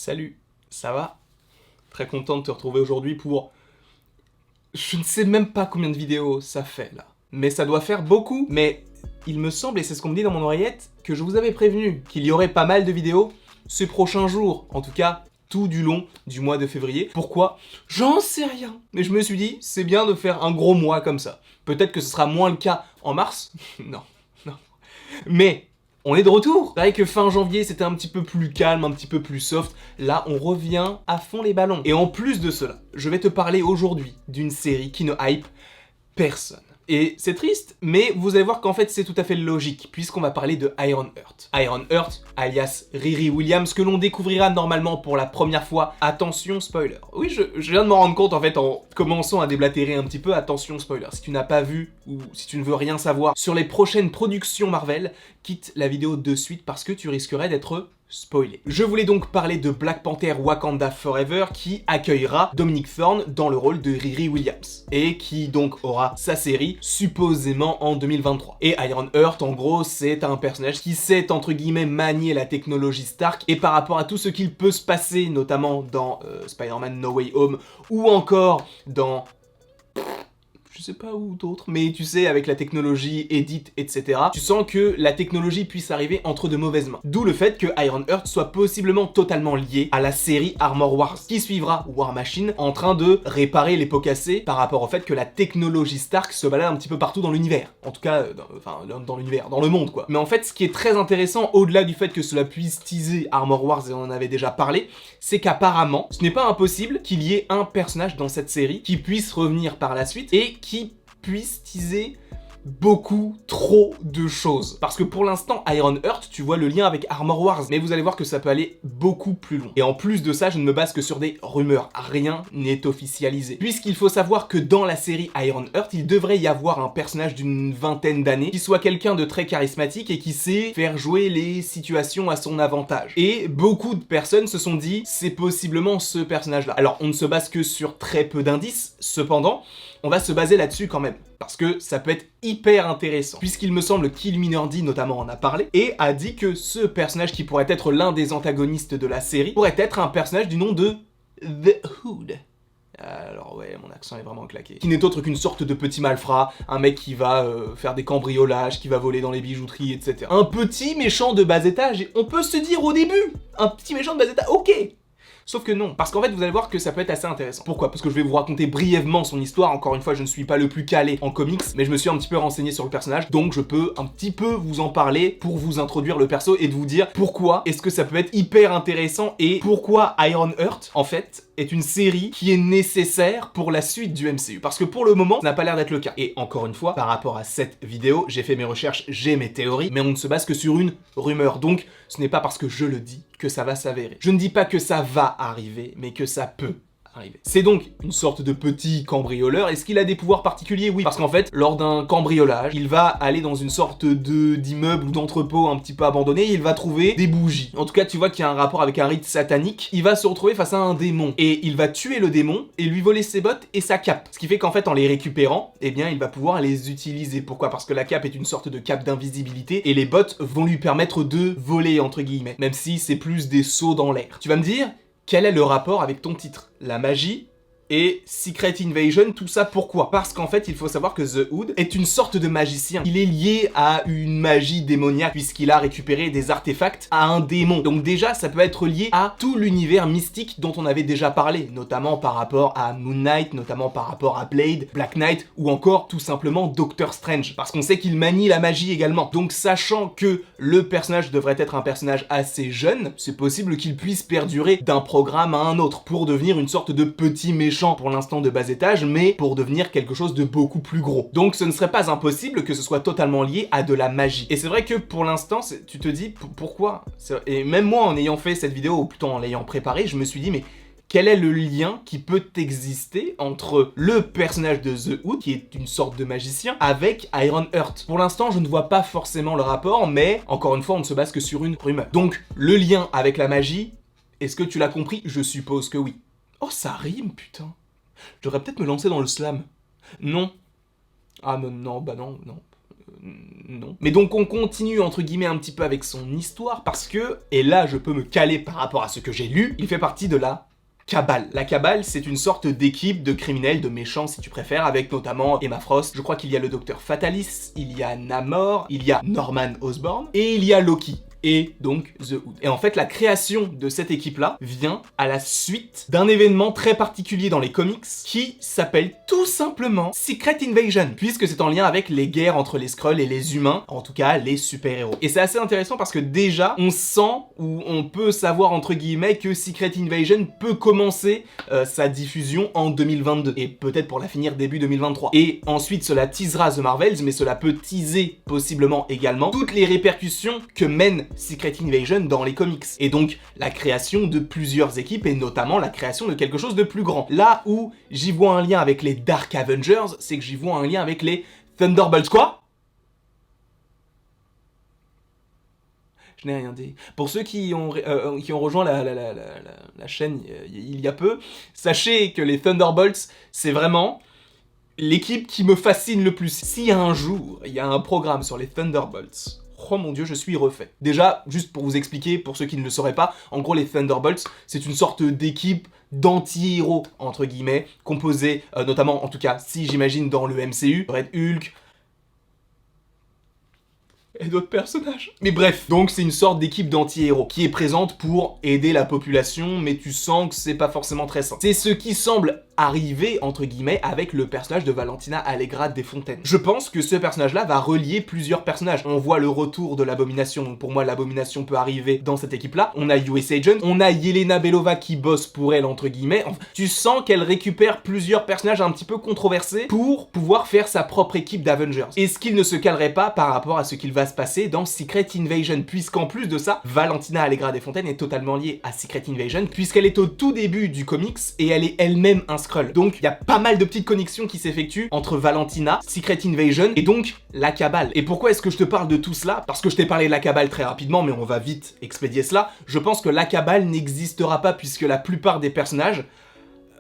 Salut, ça va? Très content de te retrouver aujourd'hui pour... Je ne sais même pas combien de vidéos ça fait là. Mais ça doit faire beaucoup. Mais il me semble, et c'est ce qu'on me dit dans mon oreillette, que je vous avais prévenu qu'il y aurait pas mal de vidéos ces prochains jours. En tout cas, tout du long du mois de février. Pourquoi? J'en sais rien. Mais je me suis dit, c'est bien de faire un gros mois comme ça. Peut-être que ce sera moins le cas en mars. Non. Mais... on est de retour. C'est vrai que fin janvier, c'était un petit peu plus calme, un petit peu plus soft. Là, on revient à fond les ballons. Et en plus de cela, je vais te parler aujourd'hui d'une série qui ne hype personne. Et c'est triste, mais vous allez voir qu'en fait c'est tout à fait logique, puisqu'on va parler de Ironheart. Ironheart, alias Riri Williams, que l'on découvrira normalement pour la première fois. Attention spoiler. Oui, je viens de m'en rendre compte en fait en commençant à déblatérer un petit peu. Attention spoiler. Si tu n'as pas vu, ou si tu ne veux rien savoir sur les prochaines productions Marvel, quitte la vidéo de suite parce que tu risquerais d'être spoilé. Je voulais donc parler de Black Panther Wakanda Forever qui accueillera Dominique Thorne dans le rôle de Riri Williams et qui donc aura sa série supposément en 2023. Et Ironheart en gros c'est un personnage qui sait entre guillemets manier la technologie Stark et par rapport à tout ce qu'il peut se passer notamment dans Spider-Man No Way Home ou encore dans... je sais pas où d'autres, mais tu sais, avec la technologie Edit, etc., tu sens que la technologie puisse arriver entre de mauvaises mains. D'où le fait que Ironheart soit possiblement totalement lié à la série Armor Wars, qui suivra War Machine en train de réparer les pots cassés par rapport au fait que la technologie Stark se balade un petit peu partout dans l'univers. En tout cas, dans l'univers, dans le monde, quoi. Mais en fait, ce qui est très intéressant, au-delà du fait que cela puisse teaser Armor Wars, et on en avait déjà parlé, c'est qu'apparemment, ce n'est pas impossible qu'il y ait un personnage dans cette série qui puisse revenir par la suite et qui puisse teaser beaucoup trop de choses. Parce que pour l'instant, Ironheart, tu vois le lien avec Armor Wars, mais vous allez voir que ça peut aller beaucoup plus loin. Et en plus de ça, je ne me base que sur des rumeurs. Rien n'est officialisé. Puisqu'il faut savoir que dans la série Ironheart, il devrait y avoir un personnage d'une vingtaine d'années qui soit quelqu'un de très charismatique et qui sait faire jouer les situations à son avantage. Et beaucoup de personnes se sont dit, c'est possiblement ce personnage-là. Alors, on ne se base que sur très peu d'indices, cependant, on va se baser là-dessus quand même, parce que ça peut être hyper intéressant, puisqu'il me semble qu'Illuminati notamment en a parlé, et a dit que ce personnage qui pourrait être l'un des antagonistes de la série, pourrait être un personnage du nom de The Hood. Alors ouais, mon accent est vraiment claqué. Qui n'est autre qu'une sorte de petit malfrat, un mec qui va faire des cambriolages, qui va voler dans les bijouteries, etc. Un petit méchant de bas étage, et on peut se dire au début, un petit méchant de bas étage, ok. Sauf que non, parce qu'en fait vous allez voir que ça peut être assez intéressant. Pourquoi? Parce que je vais vous raconter brièvement son histoire, encore une fois je ne suis pas le plus calé en comics, mais je me suis un petit peu renseigné sur le personnage, donc je peux un petit peu vous en parler pour vous introduire le perso et de vous dire pourquoi est-ce que ça peut être hyper intéressant et pourquoi Ironheart, en fait, est une série qui est nécessaire pour la suite du MCU. Parce que pour le moment, ça n'a pas l'air d'être le cas. Et encore une fois, par rapport à cette vidéo, j'ai fait mes recherches, j'ai mes théories, mais on ne se base que sur une rumeur. Donc, ce n'est pas parce que je le dis que ça va s'avérer. Je ne dis pas que ça va arriver, mais que ça peut arriver. C'est donc une sorte de petit cambrioleur. Est-ce qu'il a des pouvoirs particuliers? Oui, parce qu'en fait, lors d'un cambriolage, il va aller dans une sorte d'immeuble ou d'entrepôt un petit peu abandonné et il va trouver des bougies. En tout cas, tu vois qu'il y a un rapport avec un rite satanique. Il va se retrouver face à un démon et il va tuer le démon et lui voler ses bottes et sa cape. Ce qui fait qu'en fait, en les récupérant, eh bien, il va pouvoir les utiliser. Pourquoi? Parce que la cape est une sorte de cape d'invisibilité et les bottes vont lui permettre de voler, entre guillemets, même si c'est plus des sauts dans l'air. Tu vas me dire, quel est le rapport avec ton titre? La magie et Secret Invasion, tout ça pourquoi? Parce qu'en fait, il faut savoir que The Hood est une sorte de magicien. Il est lié à une magie démoniaque puisqu'il a récupéré des artefacts à un démon. Donc déjà, ça peut être lié à tout l'univers mystique dont on avait déjà parlé, notamment par rapport à Moon Knight, notamment par rapport à Blade, Black Knight ou encore tout simplement Doctor Strange. Parce qu'on sait qu'il manie la magie également. Donc sachant que le personnage devrait être un personnage assez jeune, c'est possible qu'il puisse perdurer d'un programme à un autre pour devenir une sorte de petit méchant pour l'instant de bas étage, mais pour devenir quelque chose de beaucoup plus gros. Donc ce ne serait pas impossible que ce soit totalement lié à de la magie. Et c'est vrai que pour l'instant, tu te dis pourquoi? Et même moi, en ayant fait cette vidéo, ou plutôt en l'ayant préparée, je me suis dit, mais quel est le lien qui peut exister entre le personnage de The Hood, qui est une sorte de magicien, avec Ironheart? Pour l'instant, je ne vois pas forcément le rapport, mais encore une fois, on ne se base que sur une rumeur. Donc, le lien avec la magie, est-ce que tu l'as compris? Je suppose que oui. Oh, ça rime, putain. Je devrais peut-être me lancer dans le slam. Non. Ah non, bah non. non. Mais donc on continue entre guillemets un petit peu avec son histoire parce que, et là je peux me caler par rapport à ce que j'ai lu, il fait partie de la Cabale. La Cabale, c'est une sorte d'équipe de criminels, de méchants si tu préfères, avec notamment Emma Frost. Je crois qu'il y a le docteur Fatalis, il y a Namor, il y a Norman Osborn, et il y a Loki. Et donc The Hood. Et en fait, la création de cette équipe-là vient à la suite d'un événement très particulier dans les comics qui s'appelle tout simplement Secret Invasion, puisque c'est en lien avec les guerres entre les Skrulls et les humains, en tout cas les super-héros. Et c'est assez intéressant parce que déjà, on sent ou on peut savoir entre guillemets que Secret Invasion peut commencer sa diffusion en 2022 et peut-être pour la finir début 2023. Et ensuite, cela teasera The Marvels, mais cela peut teaser possiblement également toutes les répercussions que mène Secret Invasion dans les comics. Et donc, la création de plusieurs équipes et notamment la création de quelque chose de plus grand. Là où j'y vois un lien avec les Dark Avengers, c'est que j'y vois un lien avec les Thunderbolts. Quoi ? Je n'ai rien dit. Pour ceux qui ont rejoint la chaîne il y a peu, sachez que les Thunderbolts, c'est vraiment l'équipe qui me fascine le plus. Si un jour, il y a un programme sur les Thunderbolts, oh mon dieu, je suis refait. Déjà, juste pour vous expliquer, pour ceux qui ne le sauraient pas, en gros les Thunderbolts, c'est une sorte d'équipe d'anti-héros, entre guillemets, composée notamment, en tout cas, si j'imagine dans le MCU, Red Hulk, et d'autres personnages. Mais bref, donc c'est une sorte d'équipe d'anti-héros qui est présente pour aider la population, mais tu sens que c'est pas forcément très sain. C'est ce qui semble arriver, entre guillemets, avec le personnage de Valentina Allegra Desfontaines. Je pense que ce personnage-là va relier plusieurs personnages. On voit le retour de l'Abomination, donc pour moi l'Abomination peut arriver dans cette équipe-là. On a US Agent, on a Yelena Belova qui bosse pour elle, entre guillemets. Enfin, tu sens qu'elle récupère plusieurs personnages un petit peu controversés pour pouvoir faire sa propre équipe d'Avengers. Est-ce qu'il ne se calerait pas par rapport à ce qu'il va se passer dans Secret Invasion, puisqu'en plus de ça, Valentina Allegra Desfontaines est totalement liée à Secret Invasion, puisqu'elle est au tout début du comics et elle est elle-même un Skrull. Donc il y a pas mal de petites connexions qui s'effectuent entre Valentina, Secret Invasion et donc la Cabale. Et pourquoi est-ce que je te parle de tout cela ? Parce que je t'ai parlé de la Cabale très rapidement, mais on va vite expédier cela. Je pense que la Cabale n'existera pas puisque la plupart des personnages,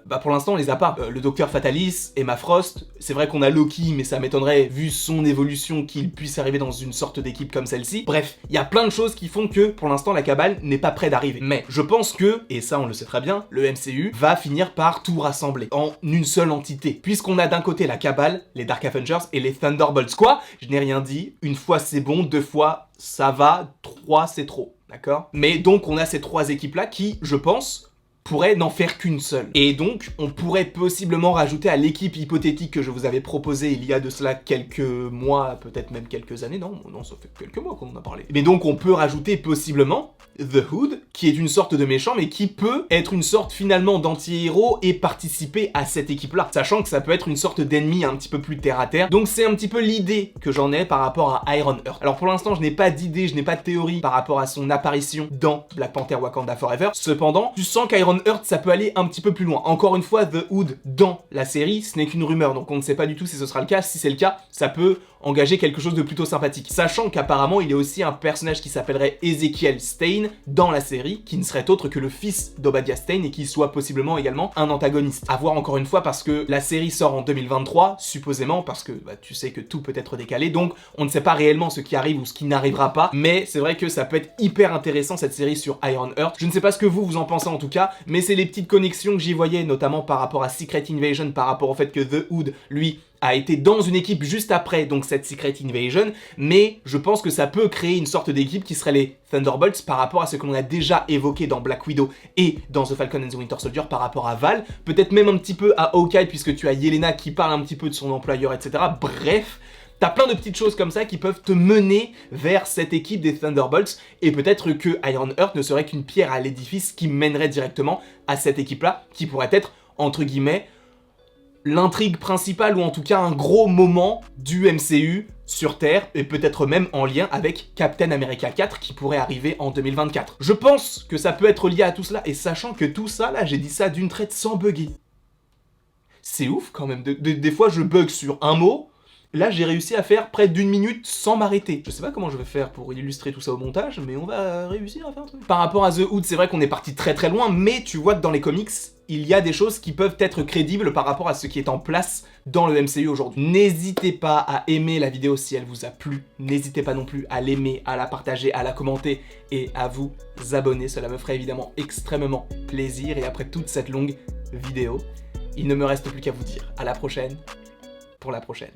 bah pour l'instant on les a pas. Le docteur Fatalis, Emma Frost, c'est vrai qu'on a Loki, mais ça m'étonnerait, vu son évolution, qu'il puisse arriver dans une sorte d'équipe comme celle-ci. Bref, il y a plein de choses qui font que, pour l'instant, la Cabale n'est pas près d'arriver. Mais je pense que, et ça on le sait très bien, le MCU va finir par tout rassembler en une seule entité. Puisqu'on a d'un côté la Cabale, les Dark Avengers et les Thunderbolts. Quoi ? Je n'ai rien dit, une fois c'est bon, deux fois ça va, trois c'est trop, d'accord ? Mais donc on a ces trois équipes-là qui, je pense, pourrait n'en faire qu'une seule. Et donc, on pourrait possiblement rajouter à l'équipe hypothétique que je vous avais proposée il y a de cela quelques mois, peut-être même quelques années, non, ça fait quelques mois qu'on en a parlé. Mais donc, on peut rajouter possiblement The Hood, qui est une sorte de méchant, mais qui peut être une sorte finalement d'anti-héros et participer à cette équipe-là, sachant que ça peut être une sorte d'ennemi un petit peu plus terre-à-terre. Donc c'est un petit peu l'idée que j'en ai par rapport à Iron Heart. Alors pour l'instant, je n'ai pas d'idée, je n'ai pas de théorie par rapport à son apparition dans Black Panther Wakanda Forever. Cependant, tu sens qu'Iron Heart, ça peut aller un petit peu plus loin. Encore une fois, The Hood dans la série, ce n'est qu'une rumeur, donc on ne sait pas du tout si ce sera le cas. Si c'est le cas, ça peut engager quelque chose de plutôt sympathique. Sachant qu'apparemment, il est aussi un personnage qui s'appellerait Ezekiel Stane dans la série, qui ne serait autre que le fils d'Obadiah Stane et qui soit possiblement également un antagoniste. À voir encore une fois parce que la série sort en 2023, supposément, parce que bah, tu sais que tout peut être décalé, donc on ne sait pas réellement ce qui arrive ou ce qui n'arrivera pas, mais c'est vrai que ça peut être hyper intéressant cette série sur Iron Heart. Je ne sais pas ce que vous en pensez en tout cas, mais c'est les petites connexions que j'y voyais, notamment par rapport à Secret Invasion, par rapport au fait que The Hood, lui, a été dans une équipe juste après donc cette Secret Invasion, mais je pense que ça peut créer une sorte d'équipe qui serait les Thunderbolts par rapport à ce qu'on a déjà évoqué dans Black Widow et dans The Falcon and the Winter Soldier par rapport à Val, peut-être même un petit peu à Hawkeye puisque tu as Yelena qui parle un petit peu de son employeur, etc. Bref, t'as plein de petites choses comme ça qui peuvent te mener vers cette équipe des Thunderbolts et peut-être que Iron Heart ne serait qu'une pierre à l'édifice qui mènerait directement à cette équipe-là qui pourrait être, entre guillemets, l'intrigue principale ou en tout cas un gros moment du MCU sur Terre et peut-être même en lien avec Captain America 4 qui pourrait arriver en 2024. Je pense que ça peut être lié à tout cela et sachant que tout ça, là j'ai dit ça d'une traite sans bugger. C'est ouf quand même, des fois je bug sur un mot, là j'ai réussi à faire près d'une minute sans m'arrêter. Je sais pas comment je vais faire pour illustrer tout ça au montage, mais on va réussir à faire un truc. Par rapport à The Hood, c'est vrai qu'on est parti très très loin, mais tu vois que dans les comics, il y a des choses qui peuvent être crédibles par rapport à ce qui est en place dans le MCU aujourd'hui. N'hésitez pas à aimer la vidéo si elle vous a plu, n'hésitez pas non plus à l'aimer, à la partager, à la commenter et à vous abonner, cela me ferait évidemment extrêmement plaisir. Et après toute cette longue vidéo, il ne me reste plus qu'à vous dire à la prochaine pour la prochaine.